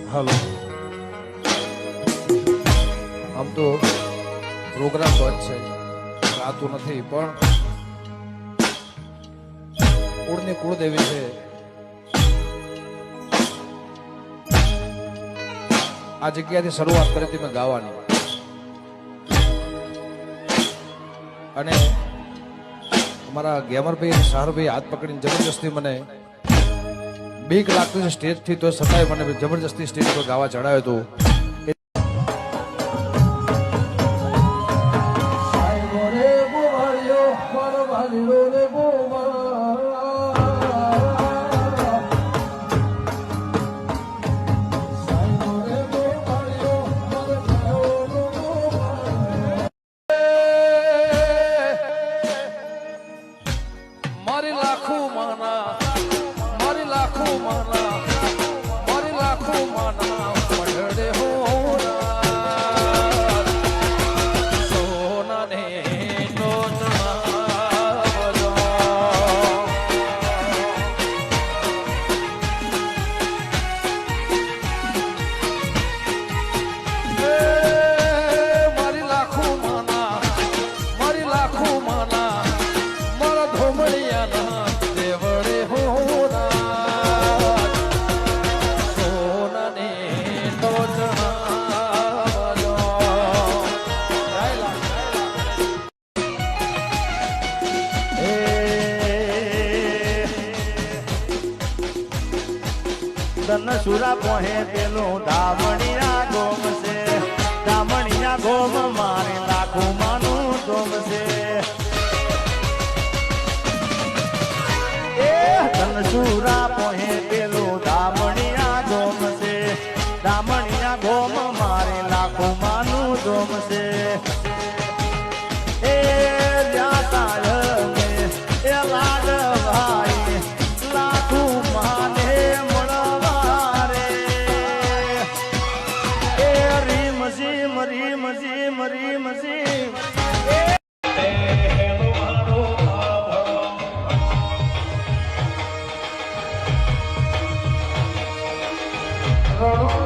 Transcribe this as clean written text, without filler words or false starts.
હાલો આમ તો પ્રોગ્રામ બંધ છે ગાતું નથી પણ કુળની કુળદેવી છે આ જગ્યાથી શરૂઆત કરી હતી મેં ગાવાની અને અમારા ગેમરભાઈ અને શાહરભાઈ હાથ પકડીને જબરજસ્તી મને બીક લાગતી છે સ્ટેજ થી તો છતાંય મને જબરજસ્તી સ્ટેજ પર ગાવા ચડાવ્યો હતો સુરા પોહે પેલું દામણીયા ગોમ છે દામણીયા ગોમ મારે લાખું માનું ગોમ છે એ ધન સુરા પોહે પેલું દામણીયા ગોમ છે દામણીયા ગોમ મારે લાખું માનું ગોમ છે એ જાતા એ લાડ ભાઈ લાખું માને Oh